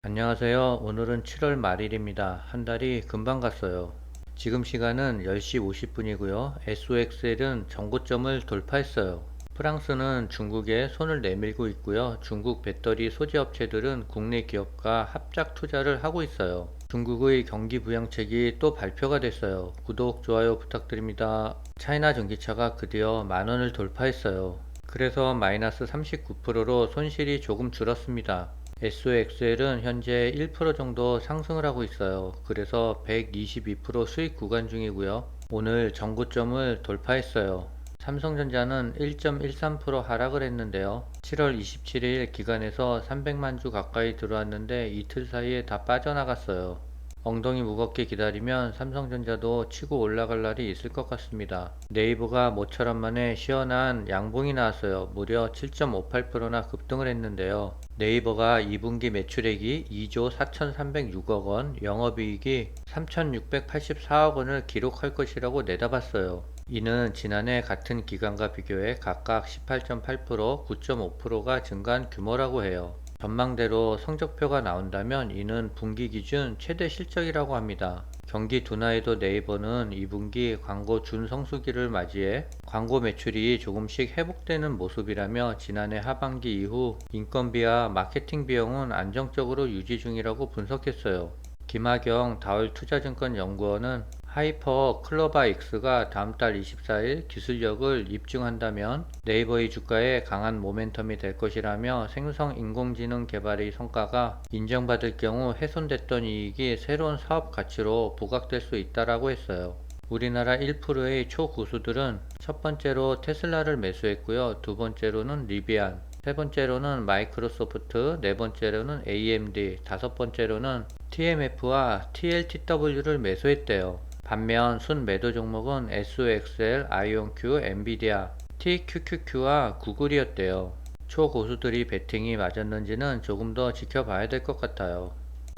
안녕하세요. 오늘은 7월 말일입니다. 한 달이 금방 갔어요. 지금 시간은 10시 50분이고요. SOXL은 전고점을 돌파했어요. 프랑스는 중국에 손을 내밀고 있고요. 중국 배터리 소재 업체들은 국내 기업과 합작 투자를 하고 있어요. 중국의 경기 부양책이 또 발표가 됐어요. 구독, 좋아요 부탁드립니다. 차이나 전기차가 드디어 만원을 돌파했어요. 그래서 마이너스 39%로 손실이 조금 줄었습니다. SOXL은 현재 1% 정도 상승을 하고 있어요. 그래서 122% 수익 구간 중이고요. 오늘 전고점을 돌파했어요. 삼성전자는 1.13% 하락을 했는데요. 7월 27일 기간에서 300만 주 가까이 들어왔는데 이틀 사이에 다 빠져나갔어요. 엉덩이 무겁게 기다리면 삼성전자도 치고 올라갈 날이 있을 것 같습니다. 네이버가 모처럼 만에 시원한 양봉이 나왔어요. 무려 7.58%나 급등을 했는데요. 네이버가 2분기 매출액이 2조 4,306억 원, 영업이익이 3,684억 원을 기록할 것이라고 내다봤어요. 이는 지난해 같은 기간과 비교해 각각 18.8%, 9.5%가 증가한 규모라고 해요. 전망대로 성적표가 나온다면 이는 분기 기준 최대 실적이라고 합니다. 경기 둔화에도 네이버는 2분기 광고 준성수기를 맞이해 광고 매출이 조금씩 회복되는 모습이라며 지난해 하반기 이후 인건비와 마케팅 비용은 안정적으로 유지 중이라고 분석했어요. 김하경 다울투자증권 연구원은 하이퍼 클로바 X가 다음 달 24일 기술력을 입증한다면 네이버의 주가에 강한 모멘텀이 될 것이라며 생성 인공지능 개발의 성과가 인정받을 경우 훼손됐던 이익이 새로운 사업 가치로 부각될 수 있다라고 했어요. 우리나라 1%의 초고수들은 첫 번째로 테슬라를 매수했고요. 두 번째로는 리비안, 세 번째로는 마이크로소프트, 네 번째로는 AMD, 다섯 번째로는 TMF와 TLTW를 매수했대요. 반면 순매도 종목은 SOXL, 아이온큐, 엔비디아, TQQQ와 구글이었대요. 초고수들이 베팅이 맞았는지는 조금 더 지켜봐야 될 것 같아요.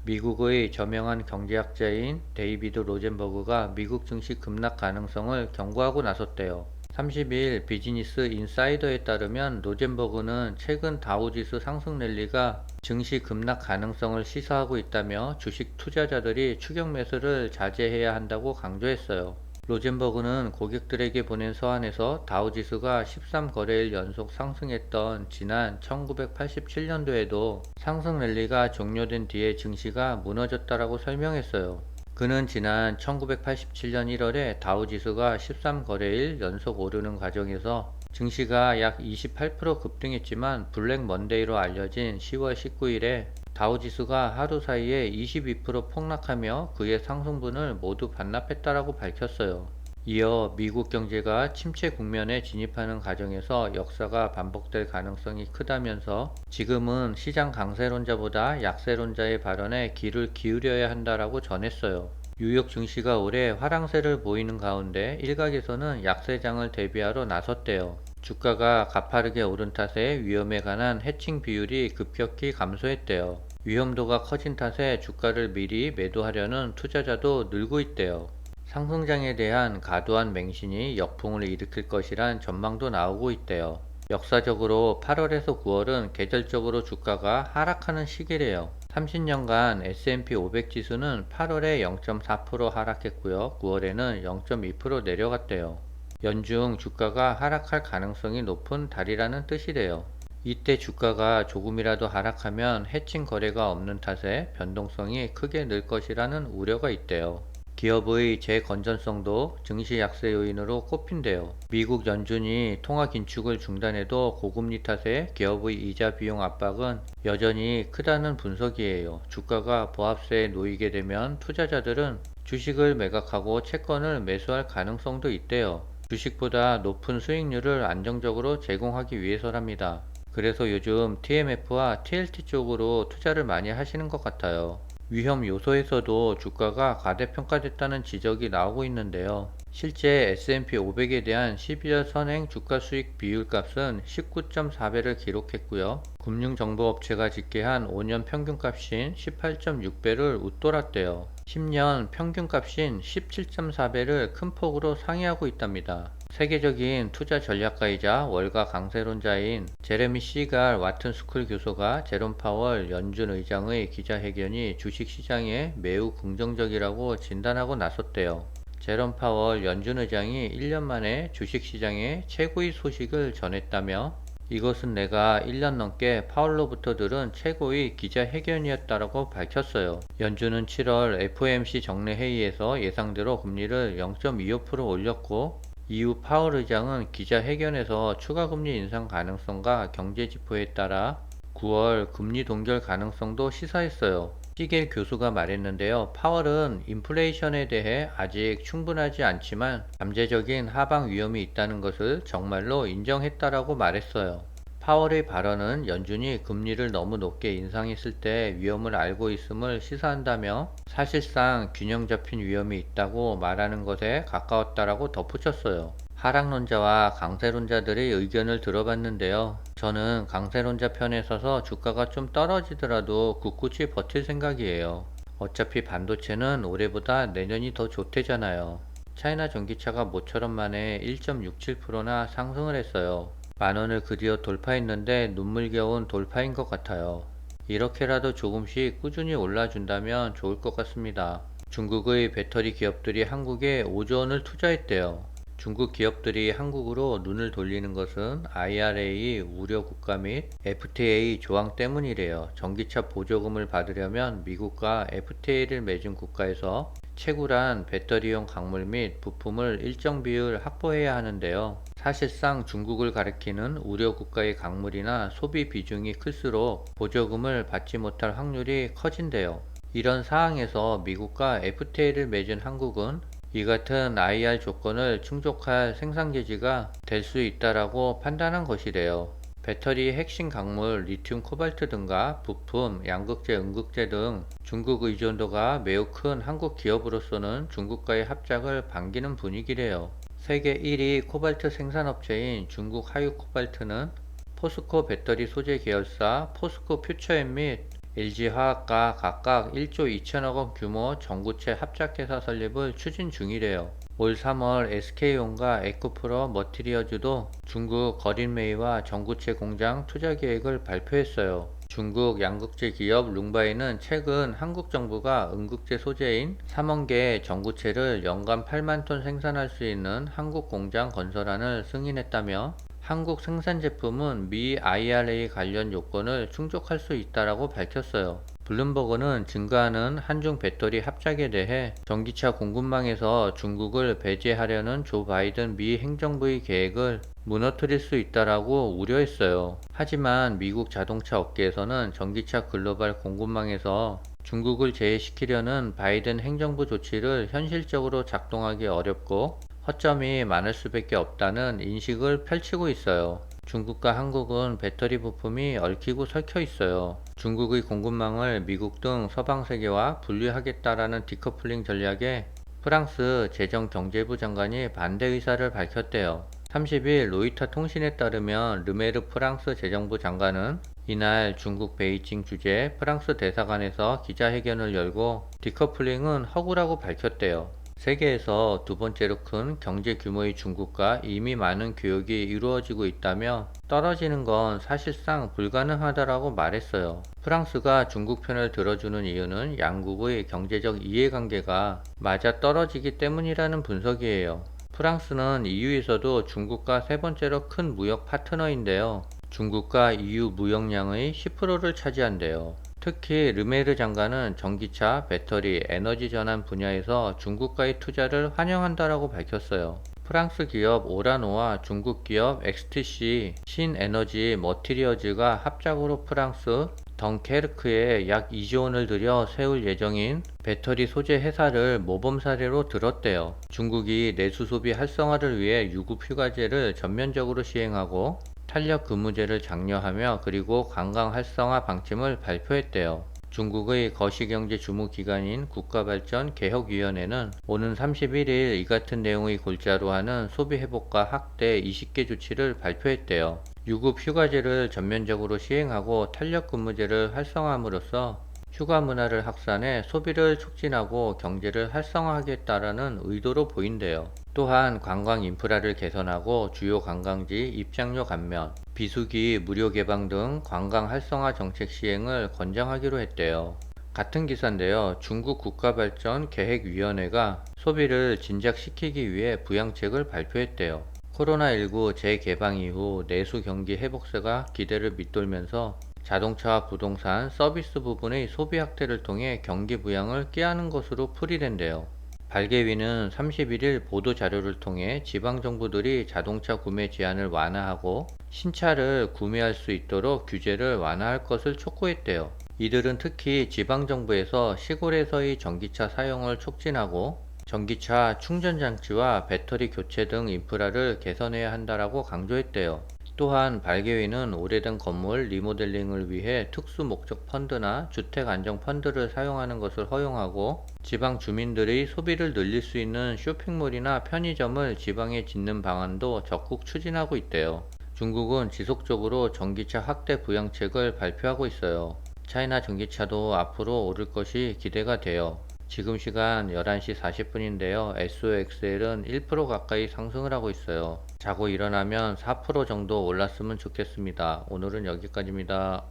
미국의 저명한 경제학자인 데이비드 로젠버그가 미국 증시 급락 가능성을 경고하고 나섰대요. 30일 비즈니스 인사이더에 따르면 로젠버그는 최근 다우지수 상승 랠리가 증시 급락 가능성을 시사하고 있다며 주식 투자자들이 추격 매수를 자제해야 한다고 강조했어요. 로젠버그는 고객들에게 보낸 서한에서 다우지수가 13거래일 연속 상승했던 지난 1987년도에도 상승 랠리가 종료된 뒤에 증시가 무너졌다라고 설명했어요. 그는 지난 1987년 1월에 다우지수가 13거래일 연속 오르는 과정에서 증시가 약 28% 급등했지만 블랙 먼데이로 알려진 10월 19일에 다우지수가 하루 사이에 22% 폭락하며 그의 상승분을 모두 반납했다라고 밝혔어요. 이어 미국 경제가 침체 국면에 진입하는 과정에서 역사가 반복될 가능성이 크다면서 지금은 시장 강세론자보다 약세론자의 발언에 귀를 기울여야 한다라고 전했어요. 뉴욕 증시가 올해 화랑세를 보이는 가운데 일각에서는 약세장을 대비하러 나섰대요. 주가가 가파르게 오른 탓에 위험에 관한 해칭 비율이 급격히 감소했대요. 위험도가 커진 탓에 주가를 미리 매도하려는 투자자도 늘고 있대요. 상승장에 대한 과도한 맹신이 역풍을 일으킬 것이란 전망도 나오고 있대요. 역사적으로 8월에서 9월은 계절적으로 주가가 하락하는 시기래요. 30년간 S&P 500 지수는 8월에 0.4% 하락했고요. 9월에는 0.2% 내려갔대요. 연중 주가가 하락할 가능성이 높은 달이라는 뜻이래요. 이때 주가가 조금이라도 하락하면 해칭 거래가 없는 탓에 변동성이 크게 늘 것이라는 우려가 있대요. 기업의 재건전성도 증시 약세 요인으로 꼽힌대요. 미국 연준이 통화 긴축을 중단해도 고금리 탓에 기업의 이자 비용 압박은 여전히 크다는 분석이에요. 주가가 보합세에 놓이게 되면 투자자들은 주식을 매각하고 채권을 매수할 가능성도 있대요. 주식보다 높은 수익률을 안정적으로 제공하기 위해서랍니다. 그래서 요즘 TMF와 TLT 쪽으로 투자를 많이 하시는 것 같아요. 위험 요소에서도 주가가 과대평가됐다는 지적이 나오고 있는데요. 실제 S&P 500에 대한 12월 선행 주가 수익 비율 값은 19.4배를 기록했고요. 금융정보업체가 집계한 5년 평균값인 18.6배를 웃돌았대요. 10년 평균값인 17.4배를 큰 폭으로 상회하고 있답니다. 세계적인 투자 전략가이자 월가 강세론자인 제레미 시갈 와튼스쿨 교수가 제롬 파월 연준 의장의 기자회견이 주식시장에 매우 긍정적이라고 진단하고 나섰대요. 제롬 파월 연준 의장이 1년 만에 주식시장에 최고의 소식을 전했다며 이것은 내가 1년 넘게 파월로부터 들은 최고의 기자회견이었다고 밝혔어요. 연준은 7월 FOMC 정례회의에서 예상대로 금리를 0.25% 올렸고 이후 파월 의장은 기자회견에서 추가 금리 인상 가능성과 경제 지표에 따라 9월 금리 동결 가능성도 시사했어요. 시겔 교수가 말했는데요. 파월은 인플레이션에 대해 아직 충분하지 않지만 잠재적인 하방 위험이 있다는 것을 정말로 인정했다라고 말했어요. 파월의 발언은 연준이 금리를 너무 높게 인상했을 때 위험을 알고 있음을 시사한다며 사실상 균형 잡힌 위험이 있다고 말하는 것에 가까웠다라고 덧붙였어요. 하락론자와 강세론자들의 의견을 들어봤는데요. 저는 강세론자 편에 서서 주가가 좀 떨어지더라도 굳굳이 버틸 생각이에요. 어차피 반도체는 올해보다 내년이 더 좋대잖아요. 차이나 전기차가 모처럼 만에 1.67%나 상승을 했어요. 만원을 드디어 돌파했는데 눈물겨운 돌파인 것 같아요. 이렇게라도 조금씩 꾸준히 올라준다면 좋을 것 같습니다. 중국의 배터리 기업들이 한국에 5조 원을 투자했대요. 중국 기업들이 한국으로 눈을 돌리는 것은 IRA 우려 국가 및 FTA 조항 때문이래요. 전기차 보조금을 받으려면 미국과 FTA를 맺은 국가에서 채굴한 배터리용 광물 및 부품을 일정 비율 확보해야 하는데요. 사실상 중국을 가리키는 우려 국가의 광물이나 소비 비중이 클수록 보조금을 받지 못할 확률이 커진대요. 이런 상황에서 미국과 FTA를 맺은 한국은 이 같은 IR 조건을 충족할 생산계지가 될 수 있다라고 판단한 것이래요. 배터리 핵심 광물 리튬 코발트 등과 부품, 양극재, 음극재 등 중국 의존도가 매우 큰 한국 기업으로서는 중국과의 합작을 반기는 분위기래요. 세계 1위 코발트 생산업체인 중국 하유 코발트는 포스코 배터리 소재 계열사 포스코 퓨처엠 및 LG화학과 각각 1조 2천억 원 규모 전구체 합작회사 설립을 추진 중이래요. 올 3월 SK온과 에코프로 머티리어즈도 중국 거린메이와 전구체 공장 투자 계획을 발표했어요. 중국 양극재 기업 룽바이는 최근 한국 정부가 음극재 소재인 3원 개의 전구체를 연간 8만 톤 생산할 수 있는 한국 공장 건설안을 승인했다며 한국 생산 제품은 미 IRA 관련 요건을 충족할 수 있다라고 밝혔어요. 블룸버그는 증가하는 한중 배터리 합작에 대해 전기차 공급망에서 중국을 배제하려는 조 바이든 미 행정부의 계획을 무너뜨릴 수 있다라고 우려했어요. 하지만 미국 자동차 업계에서는 전기차 글로벌 공급망에서 중국을 제외시키려는 바이든 행정부 조치를 현실적으로 작동하기 어렵고 허점이 많을 수밖에 없다는 인식을 펼치고 있어요. 중국과 한국은 배터리 부품이 얽히고 설켜 있어요. 중국의 공급망을 미국 등 서방 세계와 분리하겠다라는 디커플링 전략에 프랑스 재정경제부 장관이 반대 의사를 밝혔대요. 30일 로이터 통신에 따르면 르메르 프랑스 재정부 장관은 이날 중국 베이징 주재 프랑스 대사관에서 기자회견을 열고 디커플링은 허구라고 밝혔대요. 세계에서 두 번째로 큰 경제 규모의 중국과 이미 많은 교역이 이루어지고 있다며 떨어지는 건 사실상 불가능하다라고 말했어요. 프랑스가 중국 편을 들어주는 이유는 양국의 경제적 이해관계가 맞아 떨어지기 때문이라는 분석이에요. 프랑스는 EU에서도 중국과 세 번째로 큰 무역 파트너인데요. 중국과 EU 무역량의 10%를 차지한대요. 특히 르메르 장관은 전기차, 배터리, 에너지 전환 분야에서 중국과의 투자를 환영한다라고 밝혔어요. 프랑스 기업 오라노와 중국 기업 XTC 신에너지 머티리어즈가 합작으로 프랑스 덩케르크에 약 2조 원을 들여 세울 예정인 배터리 소재 회사를 모범 사례로 들었대요. 중국이 내수 소비 활성화를 위해 유급 휴가제를 전면적으로 시행하고 탄력 근무제를 장려하며 그리고 관광 활성화 방침을 발표했대요. 중국의 거시경제 주무기관인 국가발전개혁위원회는 오는 31일 이 같은 내용의 골자로 하는 소비회복과 확대 20개 조치를 발표했대요. 유급 휴가제를 전면적으로 시행하고 탄력 근무제를 활성화함으로써 휴가 문화를 확산해 소비를 촉진하고 경제를 활성화하겠다라는 의도로 보인대요. 또한 관광 인프라를 개선하고 주요 관광지 입장료 감면, 비수기 무료 개방 등 관광 활성화 정책 시행을 권장하기로 했대요. 같은 기사인데요. 중국 국가발전계획위원회가 소비를 진작시키기 위해 부양책을 발표했대요. 코로나19 재개방 이후 내수 경기 회복세가 기대를 밑돌면서 자동차와 부동산, 서비스 부분의 소비 확대를 통해 경기 부양을 꾀하는 것으로 풀이된대요. 발개위는 31일 보도자료를 통해 지방정부들이 자동차 구매 제한을 완화하고 신차를 구매할 수 있도록 규제를 완화할 것을 촉구했대요. 이들은 특히 지방정부에서 시골에서의 전기차 사용을 촉진하고 전기차 충전장치와 배터리 교체 등 인프라를 개선해야 한다라고 강조했대요. 또한 발개위는 오래된 건물 리모델링을 위해 특수 목적 펀드나 주택 안정 펀드를 사용하는 것을 허용하고 지방 주민들의 소비를 늘릴 수 있는 쇼핑몰이나 편의점을 지방에 짓는 방안도 적극 추진하고 있대요. 중국은 지속적으로 전기차 확대 부양책을 발표하고 있어요. 차이나 전기차도 앞으로 오를 것이 기대가 돼요. 지금 시간 11시 40분인데요. SOXL은 1% 가까이 상승을 하고 있어요. 자고 일어나면 4% 정도 올랐으면 좋겠습니다. 오늘은 여기까지입니다.